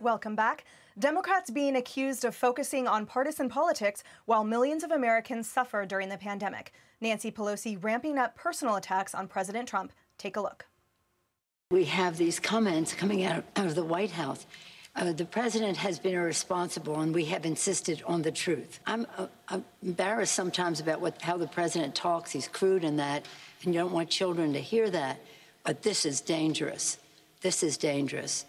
Welcome back. Democrats being accused of focusing on partisan politics while millions of Americans suffer during the pandemic. Nancy Pelosi ramping up personal attacks on President Trump. Take a look. We have these comments coming out of the White House. The president has been irresponsible, and we have insisted on the truth. I'm embarrassed sometimes about how the president talks. He's crude in that, and you don't want children to hear that. But this is dangerous. This is dangerous.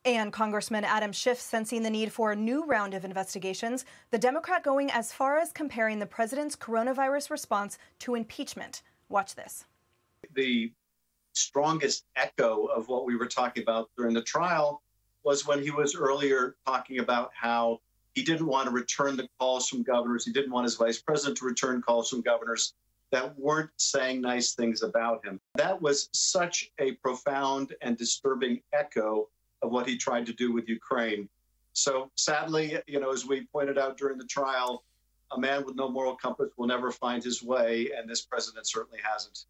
And Congressman Adam Schiff sensing the need for a new round of investigations, the Democrat going as far as comparing the president's coronavirus response to impeachment. Watch this. The strongest echo of what we were talking about during the trial was when he was earlier talking about how he didn't want to return the calls from governors. He didn't want his vice president to return calls from governors that weren't saying nice things about him. That was such a profound and disturbing echo of what he tried to do with Ukraine. So sadly, as we pointed out during the trial, a man with no moral compass will never find his way, and this president certainly hasn't.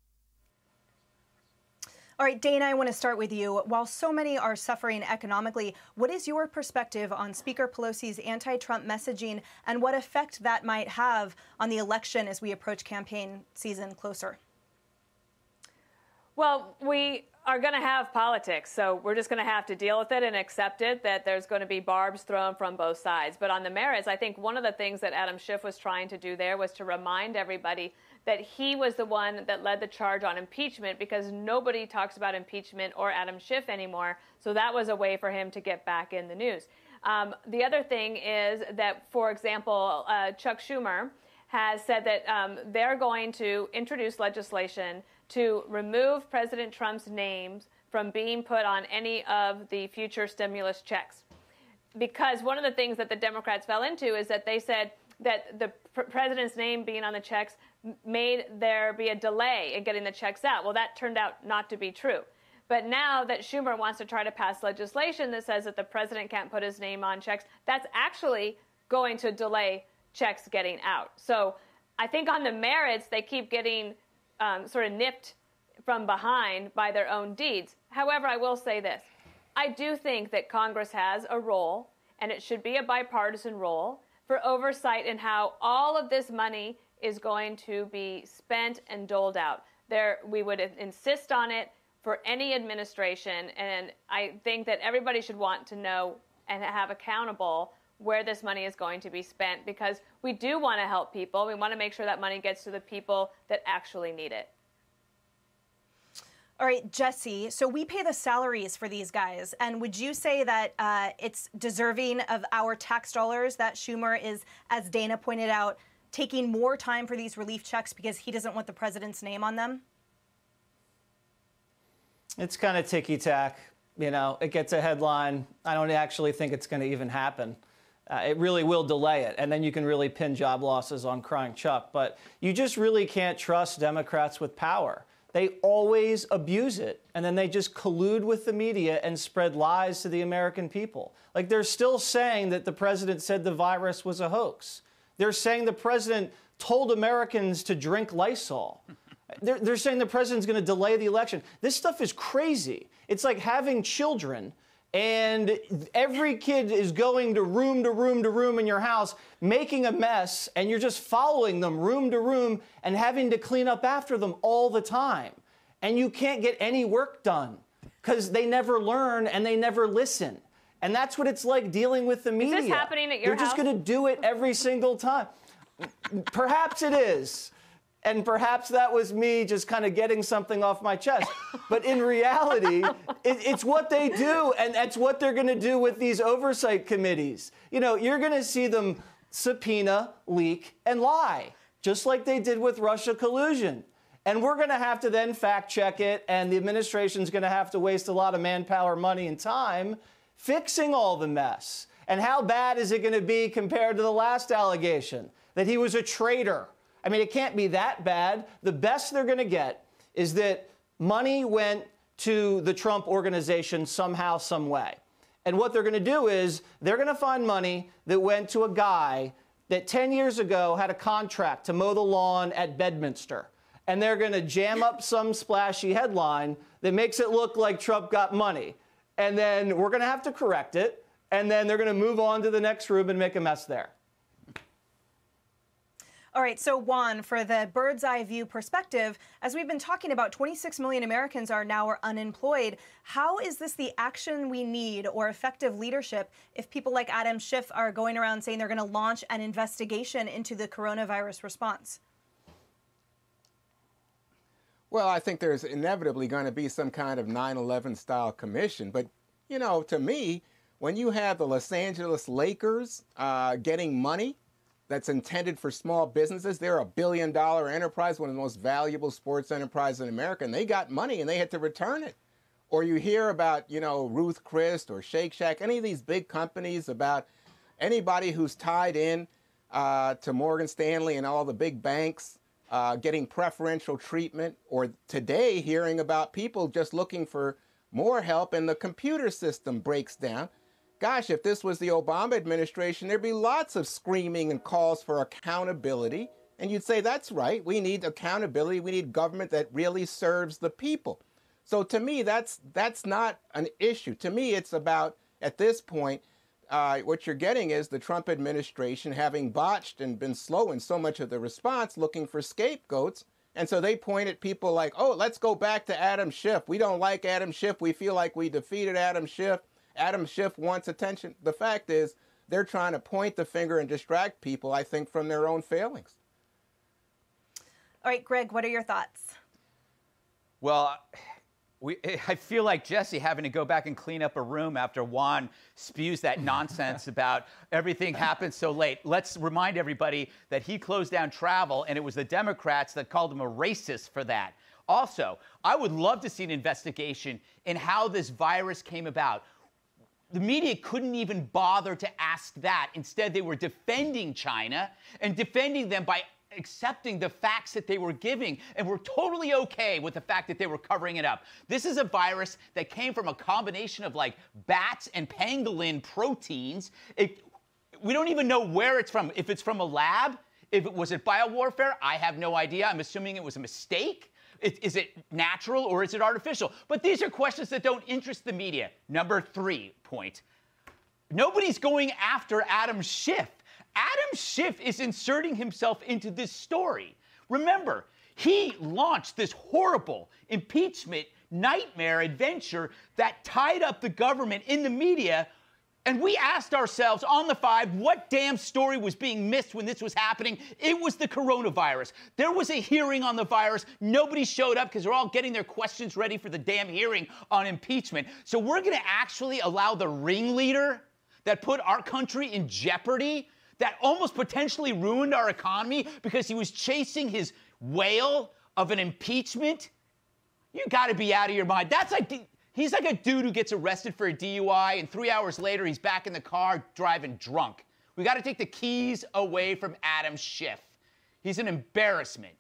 All right, Dana, I want to start with you. While so many are suffering economically, what is your perspective on Speaker Pelosi's anti-Trump messaging and what effect that might have on the election as we approach campaign season closer? Well, we are going to have politics, so we're just going to have to deal with it and accept it, that there's going to be barbs thrown from both sides. But on the merits, I think one of the things that Adam Schiff was trying to do there was to remind everybody that he was the one that led the charge on impeachment, because nobody talks about impeachment or Adam Schiff anymore. So that was a way for him to get back in the news. The other thing is that, for example, Chuck Schumer has said that they're going to introduce legislation to remove President Trump's names from being put on any of the future stimulus checks. Because one of the things that the Democrats fell into is that they said that the president's name being on the checks made there be a delay in getting the checks out. Well, that turned out not to be true. But now that Schumer wants to try to pass legislation that says that the president can't put his name on checks, that's actually going to delay checks getting out. So I think on the merits, they keep getting sort of nipped from behind by their own deeds. However, I will say this. I do think that Congress has a role, and it should be a bipartisan role, for oversight in how all of this money is going to be spent and doled out. We would insist on it for any administration, and I think that everybody should want to know and have accountable where this money is going to be spent, because we do want to help people. We want to make sure that money gets to the people that actually need it. All right, Jesse, so we pay the salaries for these guys, and would you say that it's deserving of our tax dollars that Schumer is, as Dana pointed out, taking more time for these relief checks because he doesn't want the president's name on them? It's kind of ticky-tack. It gets a headline. I don't actually think it's going to even happen. It really will delay it, and then you can really pin job losses on crying Chuck. But you just really can't trust Democrats with power. They always abuse it, and then they just collude with the media and spread lies to the American people. Like, they're still saying that the president said the virus was a hoax. They're saying the president told Americans to drink Lysol. They're saying the president's going to delay the election. This stuff is crazy. It's like having children, and every kid is going to room to room to room in your house, making a mess, and you're just following them room to room and having to clean up after them all the time. And you can't get any work done because they never learn and they never listen. And that's what it's like dealing with the media. Is this happening at your house? They're just going to do it every single time. Perhaps it is. And perhaps that was me just kind of getting something off my chest. But in reality, it's what they do, and that's what they're going to do with these oversight committees. You're going to see them subpoena, leak, and lie, just like they did with Russia collusion. And we're going to have to then fact check it, and the administration's going to have to waste a lot of manpower, money, and time fixing all the mess. And how bad is it going to be compared to the last allegation, that he was a traitor? I mean, it can't be that bad. The best they're going to get is that money went to the Trump organization somehow, some way. And what they're going to do is they're going to find money that went to a guy that 10 years ago had a contract to mow the lawn at Bedminster. And they're going to jam up some splashy headline that makes it look like Trump got money. and then we're going to have to correct it, and then they're going to move on to the next room and make a mess there. All right, so Juan, for the bird's eye view perspective, as we've been talking about, 26 million Americans are now unemployed. How is this the action we need or effective leadership if people like Adam Schiff are going around saying they're going to launch an investigation into the coronavirus response? Well, I think there's inevitably going to be some kind of 9/11 style commission. But, you know, to me, when you have the Los Angeles Lakers getting money that's intended for small businesses. They're a billion-dollar enterprise, one of the most valuable sports enterprises in America, and they got money and they had to return it. Or you hear about, you know, Ruth Chris or Shake Shack, any of these big companies, about anybody who's tied in to Morgan Stanley and all the big banks getting preferential treatment. Or today hearing about people just looking for more help and the computer system breaks down. Gosh, if this was the Obama administration, there'd be lots of screaming and calls for accountability. And you'd say, that's right, we need accountability. We need government that really serves the people. So to me, that's not an issue. To me, it's about, at this point, what you're getting is the Trump administration having botched and been slow in so much of the response, looking for scapegoats. And so they point at people like, oh, let's go back to Adam Schiff. We don't like Adam Schiff. We feel like we defeated Adam Schiff. Adam Schiff wants attention. The fact is, they're trying to point the finger and distract people, I think, from their own failings. All right, Greg, what are your thoughts? Well, I feel like Jesse having to go back and clean up a room after Juan spews that nonsense about everything happened so late. Let's remind everybody that he closed down travel, and it was the Democrats that called him a racist for that. Also, I would love to see an investigation in how this virus came about. The media couldn't even bother to ask that. Instead, they were defending China and defending them by accepting the facts that they were giving, and were totally okay with the fact that they were covering it up. This is a virus that came from a combination of like bats and pangolin proteins. We don't even know where it's from. If it's from a lab, was it biowarfare? I have no idea. I'm assuming it was a mistake. Is it natural or is it artificial? But these are questions that don't interest the media. Number 3 point. Nobody's going after Adam Schiff. Adam Schiff is inserting himself into this story. Remember, he launched this horrible impeachment nightmare adventure that tied up the government in the media. And we asked ourselves on the 5, what damn story was being missed when this was happening? It was the coronavirus. There was a hearing on the virus. Nobody showed up because they're all getting their questions ready for the damn hearing on impeachment. So we're going to actually allow the ringleader that put our country in jeopardy, that almost potentially ruined our economy because he was chasing his whale of an impeachment? You got to be out of your mind. That's like... He's like a dude who gets arrested for a DUI, and 3 hours later, he's back in the car driving drunk. We got to take the keys away from Adam Schiff. He's an embarrassment.